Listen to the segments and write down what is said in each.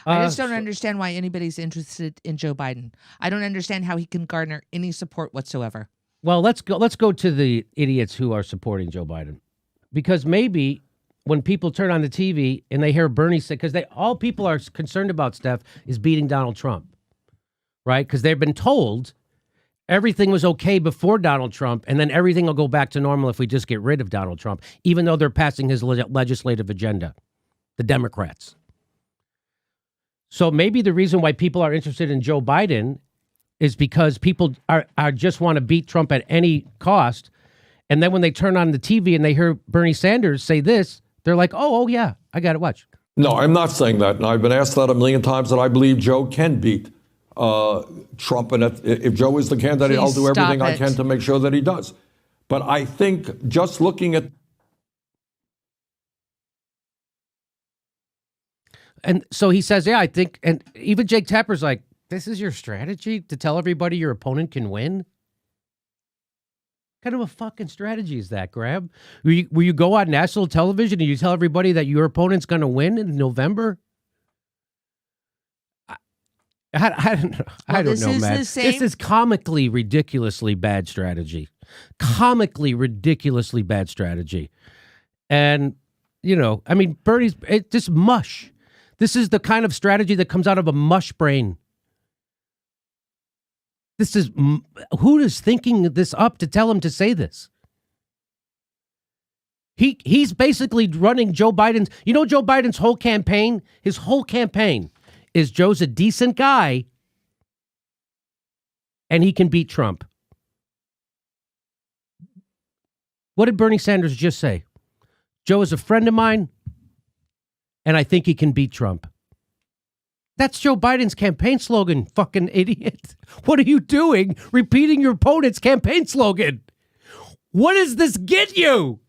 I just don't understand why anybody's interested in Joe Biden. I don't understand how he can garner any support whatsoever. Well, let's go to the idiots who are supporting Joe Biden. Because maybe when people turn on the TV and they hear Bernie say, because all people are concerned about, Steph, is beating Donald Trump, right? Because they've been told everything was okay before Donald Trump, and then everything will go back to normal if we just get rid of Donald Trump, even though they're passing his legislative agenda, the Democrats. So maybe the reason why people are interested in Joe Biden is because people are just want to beat Trump at any cost. And then when they turn on the TV and they hear Bernie Sanders say this, they're like, oh yeah, I got to watch. No, I'm not saying that. And I've been asked that a million times, that I believe Joe can beat Trump. And if Joe is the candidate, I'll do everything I can to make sure that he does. But I think just looking at... And so he says, yeah, I think, and even Jake Tapper's like, this is your strategy to tell everybody your opponent can win? What kind of a fucking strategy is that, Graham? Will you go on national television and you tell everybody that your opponent's going to win in November? I don't know. I don't know, man. This is comically, ridiculously bad strategy. Comically, ridiculously bad strategy. And, you know, I mean, Bernie's just mush. This is the kind of strategy that comes out of a mush brain. This is, who is thinking this up to tell him to say this? He's basically running Joe Biden's, Joe Biden's whole campaign, his whole campaign is Joe's a decent guy and he can beat Trump. What did Bernie Sanders just say? Joe is a friend of mine and I think he can beat Trump. That's Joe Biden's campaign slogan, fucking idiot. What are you doing repeating your opponent's campaign slogan? What does this get you?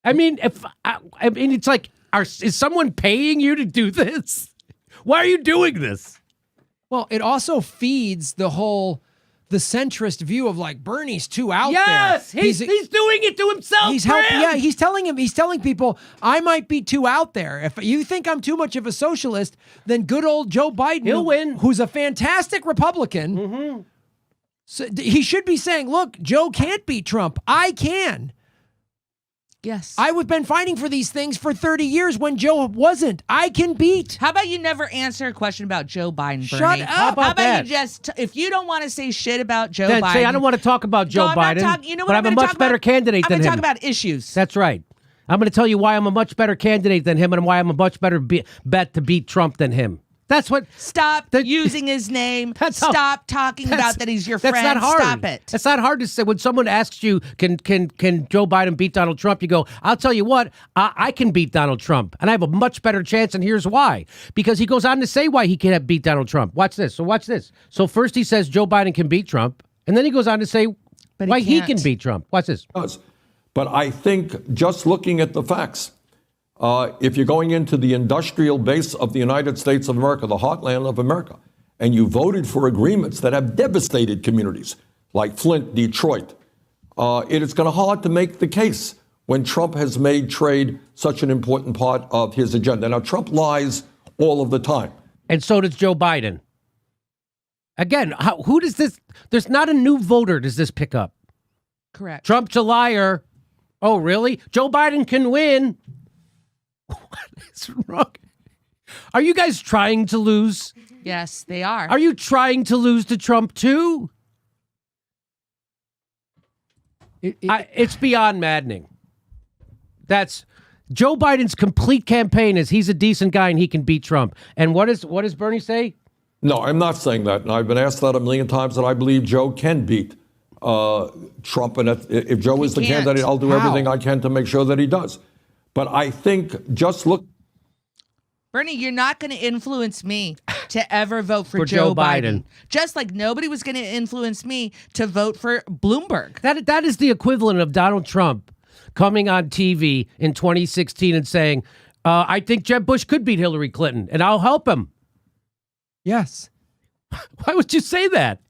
I mean, it's like, is someone paying you to do this? Why are you doing this? Well, it also feeds the centrist view of like Bernie's too out there. Yes, he's doing it to himself. He's telling people I might be too out there. If you think I'm too much of a socialist, then good old Joe Biden, he'll win. Who's a fantastic Republican. Mm-hmm. So he should be saying, "Look, Joe can't beat Trump. I can." Yes. I've been fighting for these things for 30 years when Joe wasn't. I can beat. How about you never answer a question about Joe Biden, Bernie? Shut up. How about that? You just, if you don't want to say shit about Joe Then Biden. say, I don't want to talk about Joe Biden, but I'm a much better candidate than him. I'm going to talk about issues. That's right. I'm going to tell you why I'm a much better candidate than him and why I'm a much better bet to beat Trump than him. That's what. Stop using his name. Stop talking about that he's your friend. That's not hard. Stop it. It's not hard to say. When someone asks you, can Joe Biden beat Donald Trump? You go, I'll tell you what, I can beat Donald Trump. And I have a much better chance, and here's why. Because he goes on to say why he can't beat Donald Trump. Watch this. So first he says Joe Biden can beat Trump. And then he goes on to say why he can beat Trump. Watch this. But I think just looking at the facts, if you're going into the industrial base of the United States of America, the heartland of America, and you voted for agreements that have devastated communities like Flint, Detroit, it is going to be hard to make the case when Trump has made trade such an important part of his agenda. Now, Trump lies all of the time. And so does Joe Biden. Again, who does this? There's not a new voter does this pick up. Correct. Trump's a liar. Oh, really? Joe Biden can win. What is wrong? Are you guys trying to lose? Yes, they are. Are you trying to lose to Trump too? It's beyond maddening. That's Joe Biden's complete campaign is he's a decent guy and he can beat Trump. And what does Bernie say? No, I'm not saying that. And I've been asked that a million times, that I believe Joe can beat Trump. And if Joe is the candidate, I'll do everything I can to make sure that he does. But I think just look. Bernie, you're not going to influence me to ever vote for Joe Biden. Just like nobody was going to influence me to vote for Bloomberg. That is the equivalent of Donald Trump coming on TV in 2016 and saying, I think Jeb Bush could beat Hillary Clinton and I'll help him. Yes. Why would you say that?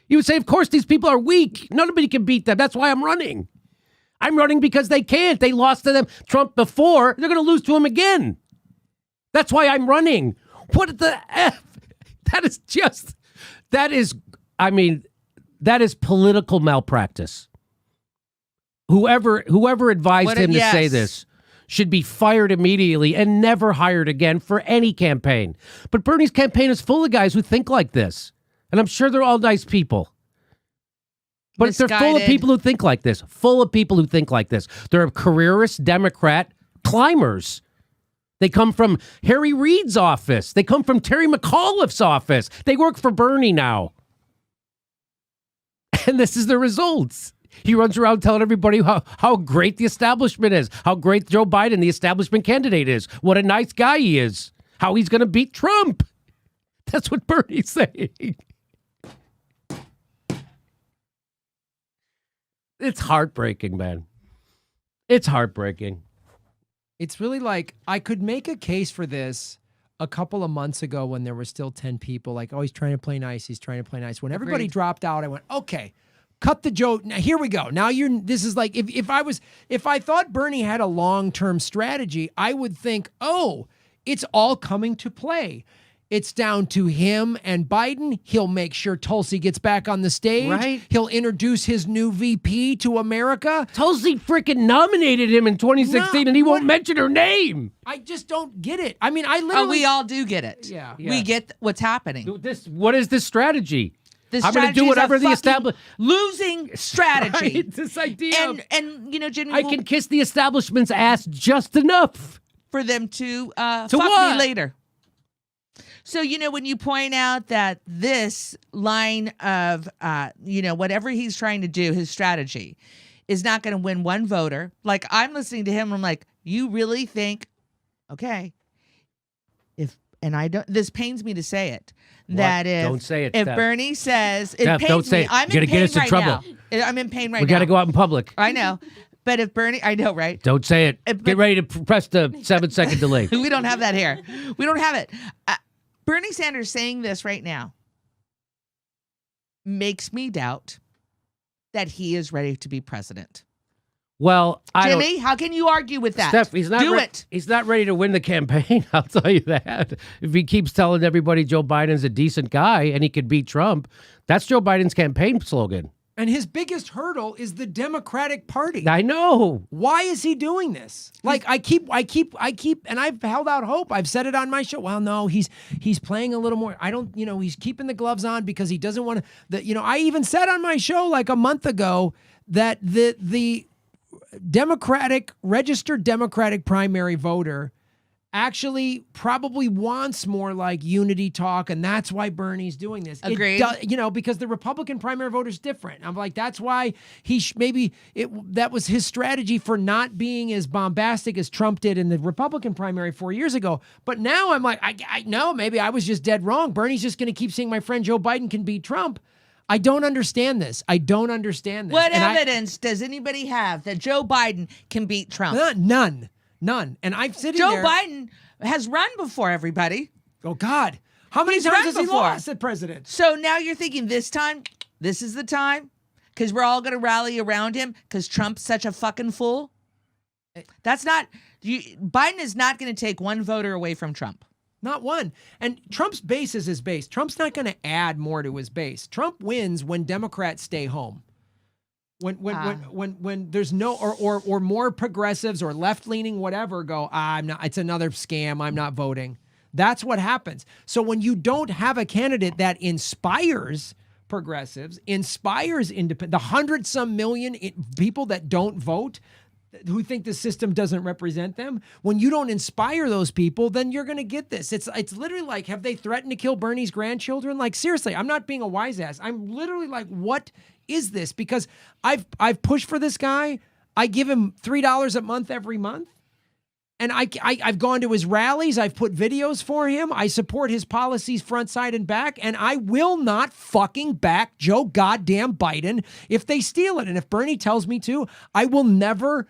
You would say, of course, these people are weak. Nobody can beat them. That's why I'm running. I'm running because they can't. They lost to them Trump before. They're going to lose to him again. That's why I'm running. What the F? That is political malpractice. Whoever advised him to say this should be fired immediately and never hired again for any campaign. But Bernie's campaign is full of guys who think like this. And I'm sure they're all nice people. But they're full of people who think like this. Full of people who think like this. They're careerist Democrat climbers. They come from Harry Reid's office. They come from Terry McAuliffe's office. They work for Bernie now. And this is the results. He runs around telling everybody how great the establishment is, how great Joe Biden, the establishment candidate, is, what a nice guy he is, how he's going to beat Trump. That's what Bernie's saying. It's heartbreaking, man. It's heartbreaking. It's really like I could make a case for this a couple of months ago when there were still 10 people like, oh, he's trying to play nice. He's trying to play nice. When everybody dropped out, I went, okay, cut the joke. Now, here we go. Now this is like, if I thought Bernie had a long-term strategy, I would think, oh, it's all coming to play. It's down to him and Biden. He'll make sure Tulsi gets back on the stage. Right. He'll introduce his new VP to America. Tulsi freaking nominated him in 2016 and he won't mention her name. I just don't get it. I mean, I literally... Oh, we all do get it. Yeah. We get what's happening. What is this strategy? This I'm going to do whatever the establishment... Losing strategy. Right? This idea and you know, Jimmy... I can kiss the establishment's ass just enough. For them to fuck what? me later. So, you know, when you point out that this line of, whatever he's trying to do, his strategy, is not going to win one voter. Like, I'm listening to him, and I'm like, you really think, okay, this pains me to say it, that if... Don't say it, If Steph. Bernie says... Steph, pains don't say me. it. I'm You're in gonna pain get us in right trouble. now. I'm in pain right now. We got to go out in public. I know. But if Bernie... I know, right? Don't say it. Get ready to press the 7-second delay. We don't have that here. We don't have it. Bernie Sanders saying this right now makes me doubt that he is ready to be president. Well, Jimmy, how can you argue with that? Steph, he's not Do it. He's not ready to win the campaign, I'll tell you that. If he keeps telling everybody Joe Biden's a decent guy and he could beat Trump, that's Joe Biden's campaign slogan. And his biggest hurdle is the Democratic Party. I know. Why is he doing this? Like I keep, and I've held out hope. I've said it on my show. Well, no, he's playing a little more. I don't, he's keeping the gloves on because he doesn't want to. I even said on my show like a month ago that the registered Democratic primary voter actually probably wants more like unity talk, and that's why Bernie's doing this. Agreed. Because the Republican primary voter's different. I'm like, that's why that was his strategy for not being as bombastic as Trump did in the Republican primary 4 years ago. But now I'm like, I know, maybe I was just dead wrong. Bernie's just going to keep saying my friend Joe Biden can beat Trump. I don't understand this. What evidence does anybody have that Joe Biden can beat Trump? None. And I'm sitting Joe there. Biden has run before everybody. Oh, God. How many He's times run has he before. lost at president? So now you're thinking this is the time? Because we're all going to rally around him because Trump's such a fucking fool? That's not... Biden is not going to take one voter away from Trump. Not one. And Trump's base is his base. Trump's not going to add more to his base. Trump wins when Democrats stay home. When there's no or more progressives or left-leaning whatever go, I'm not, it's another scam, I'm not voting. That's what happens. So when you don't have a candidate that inspires progressives, inspires independent, the 100-some million people that don't vote, who think the system doesn't represent them, when you don't inspire those people, then you're going to get this. It's literally like, have they threatened to kill Bernie's grandchildren? Like, seriously, I'm not being a wise ass. I'm literally like, what is this? Because I've pushed for this guy. I give him $3 a month every month. And I've gone to his rallies. I've put videos for him. I support his policies front, side, and back. And I will not fucking back Joe goddamn Biden if they steal it. And if Bernie tells me to, I will never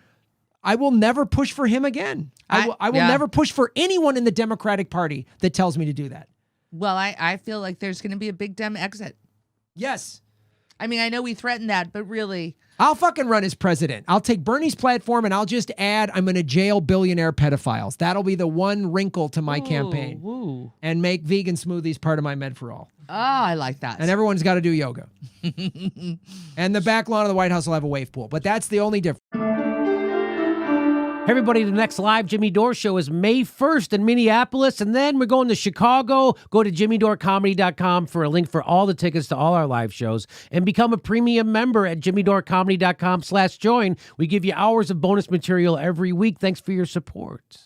push for him again. I will never push for anyone in the Democratic Party that tells me to do that. Well, I feel like there's going to be a big Dem exit. Yes. I mean, I know we threatened that, but really, I'll fucking run as president. I'll take Bernie's platform and I'll just add, I'm going to jail billionaire pedophiles. That'll be the one wrinkle to my campaign. Ooh. And make vegan smoothies part of my med for all. Oh, I like that. And everyone's got to do yoga. And the back lawn of the White House will have a wave pool. But that's the only difference. Hey everybody, the next live Jimmy Dore show is May 1st in Minneapolis, and then we're going to Chicago. Go to jimmydorecomedy.com for a link for all the tickets to all our live shows, and become a premium member at jimmydorecomedy.com/join. We give you hours of bonus material every week. Thanks for your support.